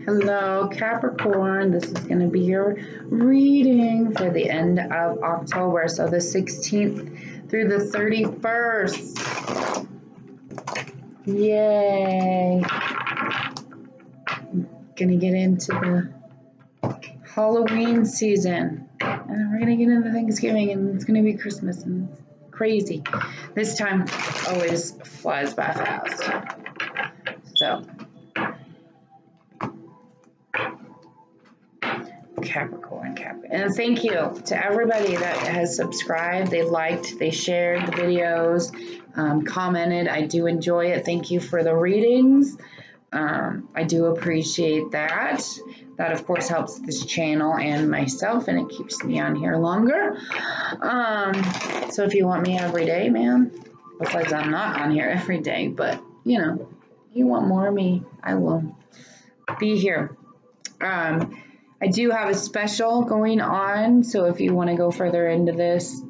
Hello, Capricorn. This is going to be your reading for the end of October, so the 16th through the 31st. Yay. I'm going to get into the Halloween season, and then we're going to get into Thanksgiving, and it's going to be Christmas, and it's crazy. This time always flies by fast. So, Capricorn. And thank you to everybody that has subscribed, they liked, they shared the videos, commented. I do enjoy it. Thank you for the readings. I do appreciate that. That of course helps this channel and myself, and it keeps me on here longer. So if you want me every day, man, because I'm not on here every day, but you know, you want more of me, I will be here. I do have a special going on, so if you want to go further into this,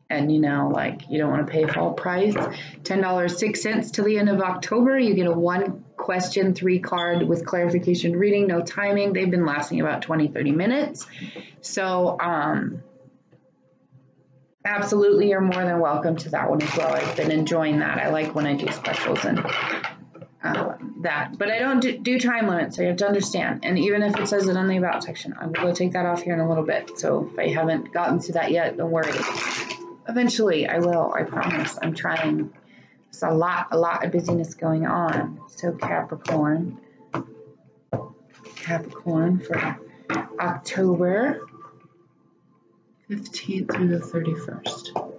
and you know, like you don't want to pay full price, $10.06 till the end of October, you get a 1-question 3-card with clarification reading, no timing. They've been lasting about 20-30 minutes. So absolutely, you're more than welcome to that one as well. I've been enjoying that. I like when I do specials and that, but I don't do time limits, so you have to understand. And even if it says it on the about section, I will go take that off here in a little bit. So if I haven't gotten to that yet, don't worry. Eventually I will, I promise. I'm trying. There's a lot of busyness going on. So Capricorn for October 15th through the 31st.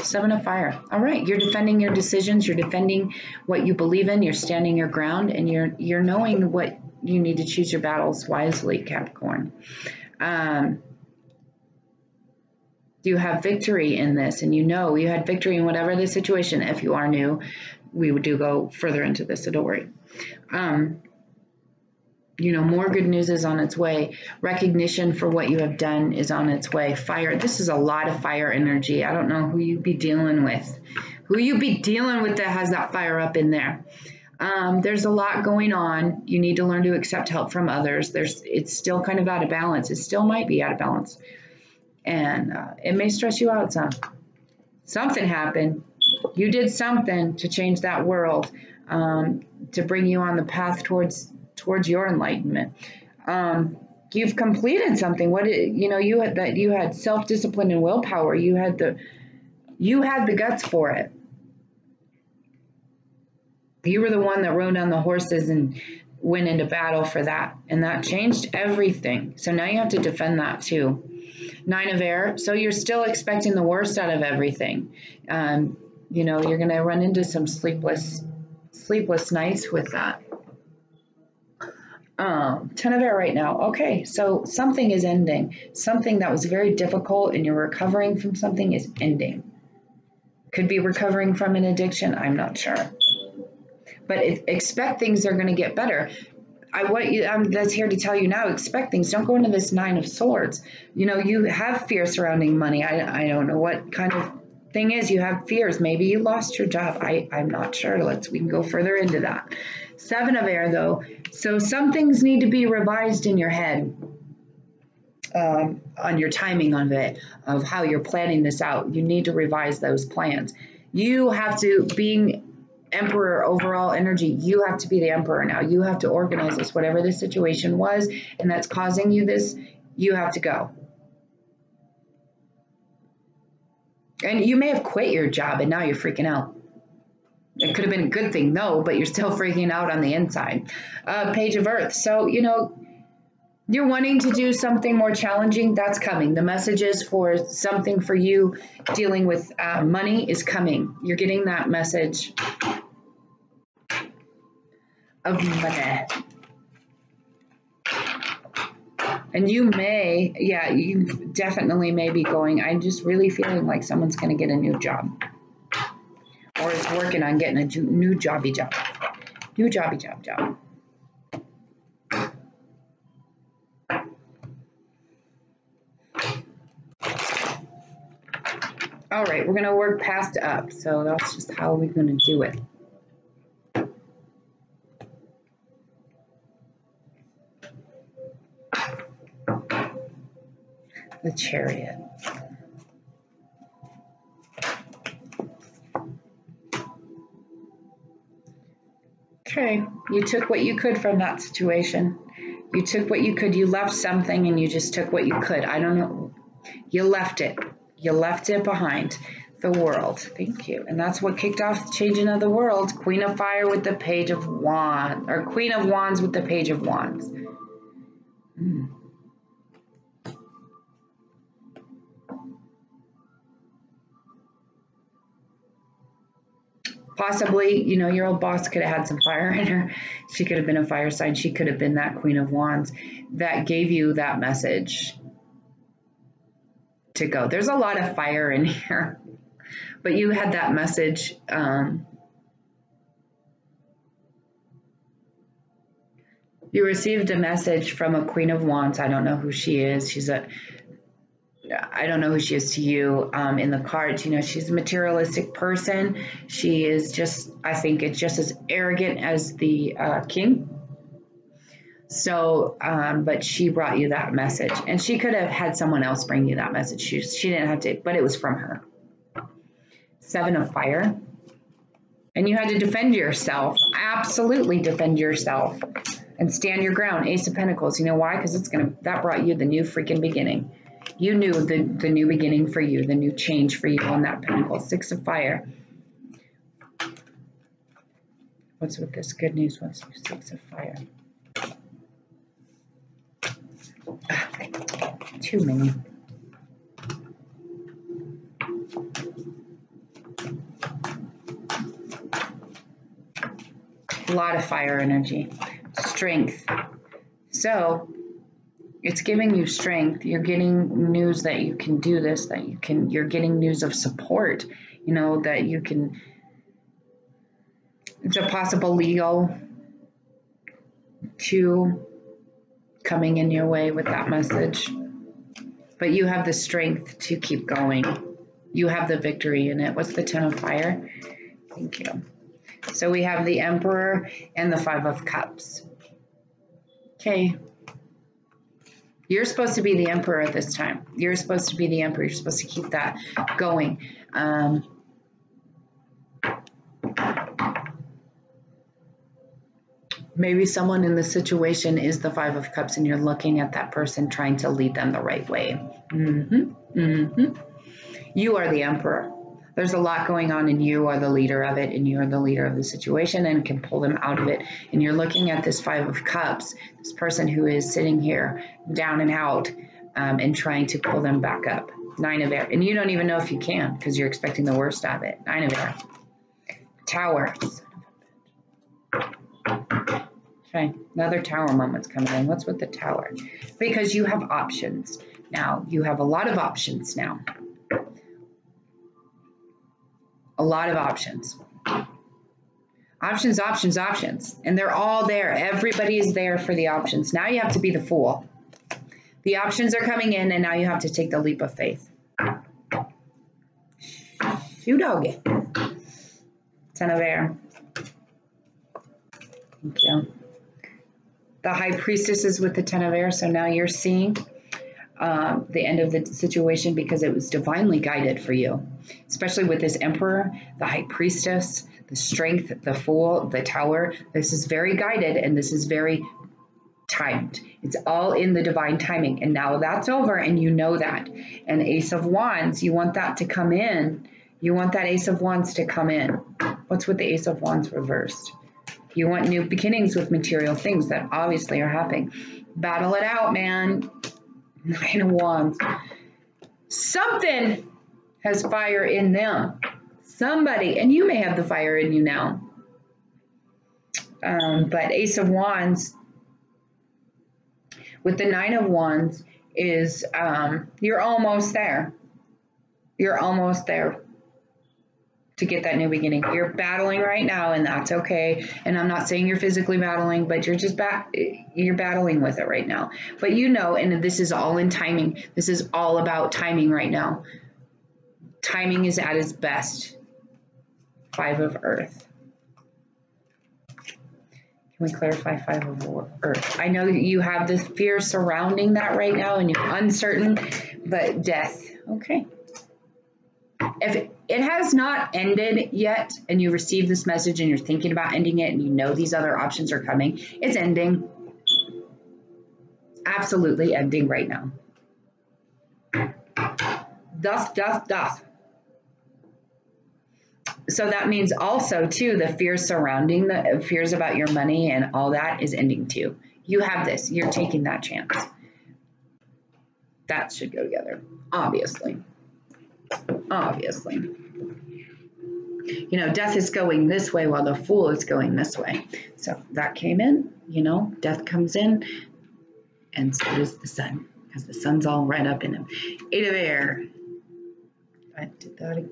Seven of Fire. All right, you're defending your decisions, you're defending what you believe in, you're standing your ground, and you're knowing what you need to choose your battles wisely, Capricorn. You have victory in this, and you know you had victory in whatever the situation. If you are new, we do go further into this, so don't worry. You know, more good news is on its way. Recognition for what you have done is on its way. Fire. This is a lot of fire energy. I don't know who you be dealing with. Who you be dealing with that has that fire up in there. There's a lot going on. You need to learn to accept help from others. It's still kind of out of balance. It still might be out of balance. And it may stress you out some. Something happened. You did something to change that world, to bring you on the path towards your enlightenment. You've completed something. You had self-discipline and willpower. You had the guts for it. You were the one that rode on the horses and went into battle for that, and that changed everything. So now you have to defend that too. 9 of Air. So you're still expecting the worst out of everything. You know, you're going to run into some sleepless nights with that. 10 of Air right now. Okay, so something is ending. Something that was very difficult and you're recovering from something is ending. Could be recovering from an addiction, I'm not sure. But expect things are going to get better. That's here to tell you now, expect things. Don't go into this 9 of Swords. You know, you have fear surrounding money. I don't know what kind of thing is. You have fears. Maybe you lost your job. I'm not sure. We can go further into that. 7 of Air though. So some things need to be revised in your head, on your timing of it, of how you're planning this out. You need to revise those plans. You have to, being Emperor overall energy, you have to be the Emperor now. You have to organize this. Whatever the situation was and that's causing you this, you have to go. And you may have quit your job and now you're freaking out. It could have been a good thing, no, but you're still freaking out on the inside. Page of Earth. So, you know, you're wanting to do something more challenging. That's coming. The messages for something for you dealing with money is coming. You're getting that message of money. And you may, yeah, you definitely may be going, I'm just really feeling like someone's going to get a new job. Or is working on getting a new jobby job. New jobby job. All right, we're going to work past up. So that's just how we're going to do it. The Chariot. Okay, you took what you could from that situation. You took what you could. You left something and you just took what you could. I don't know. You left it. You left it behind. The World. Thank you. And that's what kicked off the changing of the world. Queen of Fire with the Page of Wands. Or Queen of Wands with the Page of Wands. Possibly, you know, your old boss could have had some fire in her. She could have been a fire sign. She could have been that Queen of Wands that gave you that message to go. There's a lot of fire in here, but you had that message. You received a message from a Queen of Wands. I don't know who she is. I don't know who she is to you. In the cards, you know, she's a materialistic person. She is just, I think it's just as arrogant as the king. So, but she brought you that message, and she could have had someone else bring you that message. She didn't have to, but it was from her. Seven of Fire. And you had to defend yourself. Absolutely defend yourself and stand your ground. Ace of Pentacles. You know why? Because that brought you the new freaking beginning. You knew the new beginning for you, the new change for you on that Pentacle. Six of Fire. What's with this good news? What's Six of Fire? Too many. A lot of fire energy. Strength. So it's giving you strength. You're getting news that you can do this, you're getting news of support, you know, that you can, it's a possible legal to coming in your way with that message. But you have the strength to keep going. You have the victory in it. What's the Ten of Fire? Thank you. So we have the Emperor and the Five of Cups. Okay. You're supposed to be the Emperor at this time. You're supposed to be the Emperor. You're supposed to keep that going. Maybe someone in the situation is the Five of Cups and you're looking at that person trying to lead them the right way. You are the Emperor. There's a lot going on and you are the leader of it, and you are the leader of the situation and can pull them out of it. And you're looking at this Five of Cups, this person who is sitting here down and out and trying to pull them back up. Nine of Air. And you don't even know if you can because you're expecting the worst of it. Nine of Air. Tower. Okay, another Tower moment's coming in. What's with the Tower? Because you have options. Now, you have a lot of options now. A lot of options. Options, options, options. And they're all there. Everybody is there for the options. Now you have to be the fool. The options are coming in and now you have to take the leap of faith. Shoot doggy. Ten of Air. Thank you. The High Priestess is with the Ten of Air, so now you're seeing the end of the situation because it was divinely guided for you, especially with this Emperor, the High Priestess, the Strength, the Fool, the Tower. This is very guided and this is very timed. It's all in the divine timing, and now that's over and you know that. And Ace of Wands, you want that to come in. You want that Ace of Wands to come in. What's with the Ace of Wands reversed? You want new beginnings with material things that obviously are happening. Battle it out, man. Nine of Wands. Something has fire in them. Somebody, and you may have the fire in you now. But Ace of Wands with the Nine of Wands is you're almost there. You're almost there to get that new beginning. You're battling right now, and that's okay. And I'm not saying you're physically battling, but you're just you're battling with it right now. But you know, and this is all in timing. This is all about timing right now. Timing is at its best. 5 of Earth. Can we clarify 5 of Earth? I know you have this fear surrounding that right now and you're uncertain, but death. Okay. If it has not ended yet and you receive this message and you're thinking about ending it and you know these other options are coming, it's ending. Absolutely ending right now. Thus. So that means also too, the fears surrounding the fears about your money and all that is ending too. You have this, you're taking that chance. That should go together, obviously. Obviously. You know, death is going this way while the Fool is going this way. So that came in, you know, death comes in, and so does the sun, because the sun's all right up in him. 8 of Air. I did that again.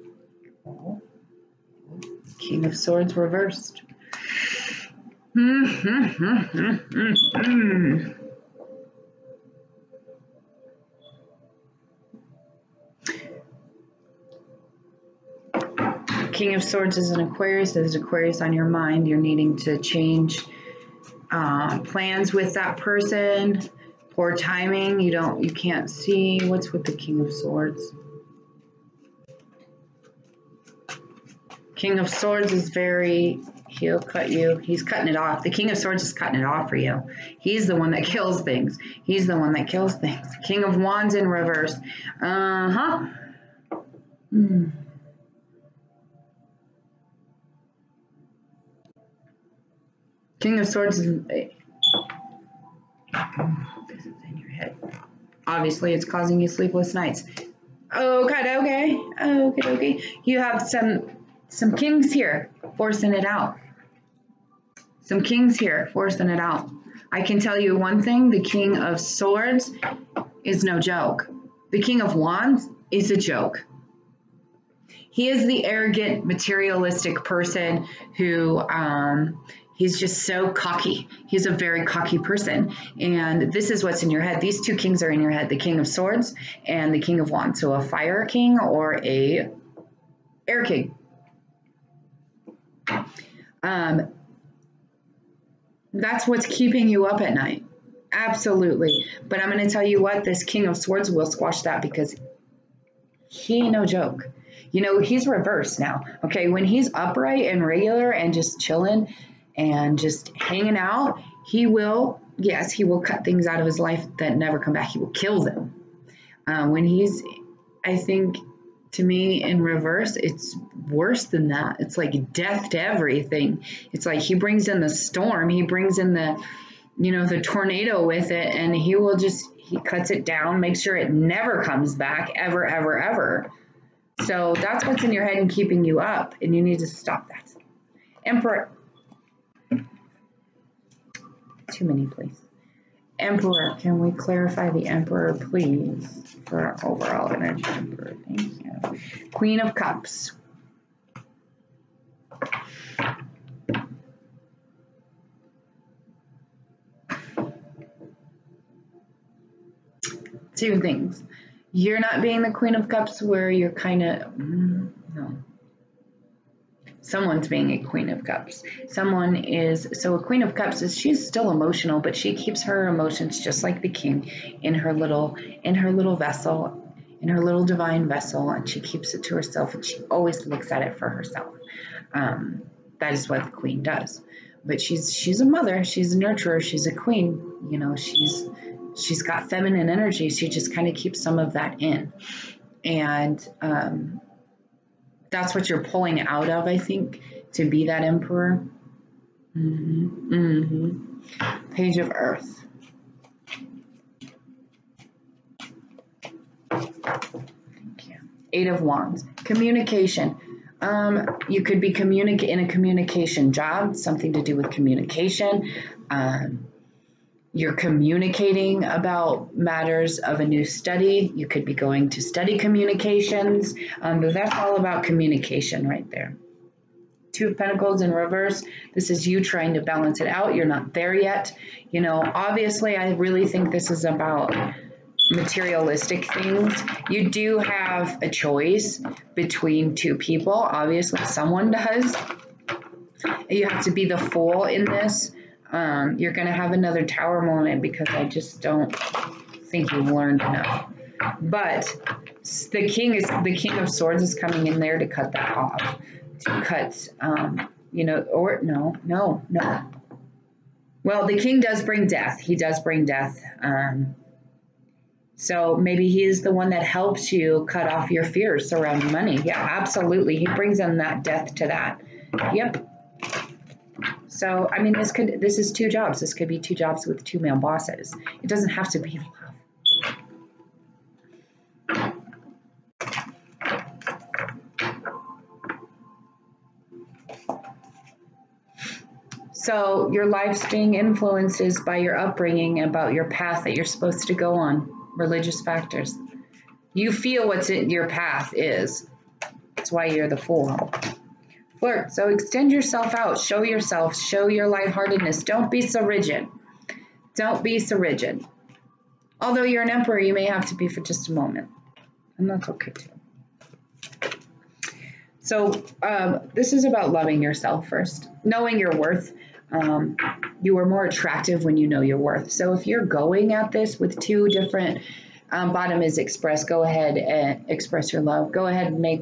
Oh. King of Swords reversed. King of Swords is an Aquarius. There's Aquarius on your mind. You're needing to change plans with that person. Poor timing. You can't see. What's with the King of Swords? King of Swords is he'll cut you. He's cutting it off. The King of Swords is cutting it off for you. He's the one that kills things. He's the one that kills things. King of Wands in reverse. King of Swords is this is in your head. Obviously, it's causing you sleepless nights. Okay. You have some kings here forcing it out. Some kings here forcing it out. I can tell you one thing, the King of Swords is no joke. The King of Wands is a joke. He is the arrogant, materialistic person who he's just so cocky. He's a very cocky person. And this is what's in your head. These two kings are in your head, the King of Swords and the King of Wands. So a fire king or a air king. That's what's keeping you up at night. Absolutely. But I'm going to tell you what, this King of Swords will squash that because he ain't no joke. You know, he's reversed now. Okay, when he's upright and regular and just chilling and just hanging out, he will cut things out of his life that never come back. He will kill them. When he's, I think, to me, in reverse, it's worse than that. It's like death to everything. It's like he brings in the storm. He brings in the, the tornado with it, and he cuts it down, makes sure it never comes back, ever, ever, ever. So that's what's in your head and keeping you up, and you need to stop that. Emperor. Too many, please. Emperor, can we clarify the Emperor, please, for our overall energy? Emperor, thank you. Queen of Cups. Two things. You're not being the Queen of Cups where you're kind of, no. Someone's being a Queen of Cups. So a Queen of Cups she's still emotional, but she keeps her emotions just like the King in her little vessel, in her little divine vessel, and she keeps it to herself, and she always looks at it for herself. That is what the Queen does. But she's a mother, she's a nurturer, she's a queen, she's got feminine energy. She just kind of keeps some of that in. And that's what you're pulling out of, I think, to be that Emperor. Page of Earth. Thank you. 8 of Wands. Communication. You could be in a communication job, something to do with communication. You're communicating about matters of a new study. You could be going to study communications, but that's all about communication right there. 2 of Pentacles in reverse. This is you trying to balance it out. You're not there yet. Obviously, I really think this is about materialistic things. You do have a choice between two people. Obviously, someone does. You have to be the Fool in this. You're going to have another Tower moment because I just don't think you've learned enough. But the King of Swords is coming in there to cut that off. To cut, you know, or no. Well, the King does bring death. He does bring death. So maybe he is the one that helps you cut off your fears surrounding money. Yeah, absolutely. He brings in that death to that. Yep. So, I mean, this is two jobs. This could be two jobs with two male bosses. It doesn't have to be love. So your life's being influenced by your upbringing, about your path that you're supposed to go on, religious factors. You feel what's in your path is. That's why you're the Fool. Flirt. So extend yourself out. Show yourself. Show your lightheartedness. Don't be so rigid. Don't be so rigid. Although you're an Emperor, you may have to be for just a moment. And that's okay too. So this is about loving yourself first. Knowing your worth. You are more attractive when you know your worth. So if you're going at this with two different, bottom is express, go ahead and express your love. Go ahead and make,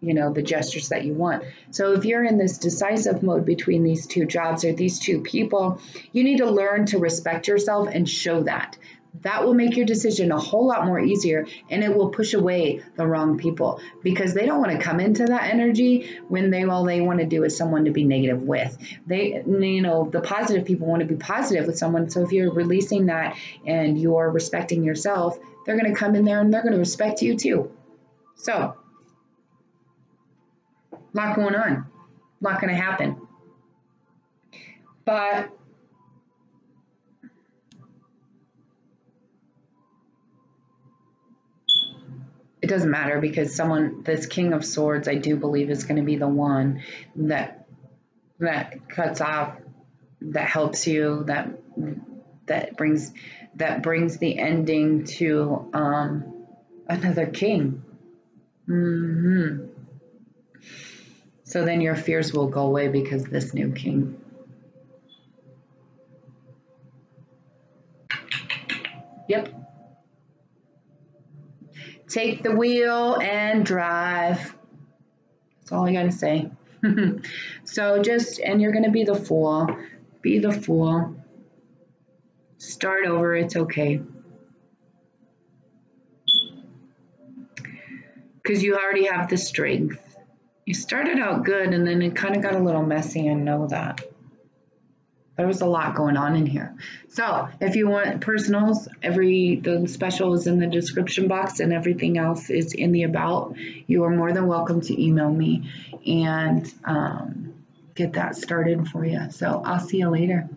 you know, the gestures that you want. So if you're in this decisive mode between these two jobs or these two people, you need to learn to respect yourself and show that. That will make your decision a whole lot more easier, and it will push away the wrong people because they don't want to come into that energy when all they want to do is someone to be negative with. They, you know, the positive people want to be positive with someone. So if you're releasing that and you're respecting yourself, they're going to come in there and they're going to respect you too. So, a lot going on, a lot going to happen. But it doesn't matter because this King of Swords, I do believe, is going to be the one that cuts off, that helps you, that brings the ending to another king. So then your fears will go away because this new king. Yep. Take the wheel and drive. That's all I gotta say. So and you're gonna be the Fool. Be the Fool. Start over, it's okay. Because you already have the strength. You started out good and then it kind of got a little messy, and know that. There was a lot going on in here. So if you want personals, the special is in the description box and everything else is in the about. You are more than welcome to email me and get that started for you. So I'll see you later.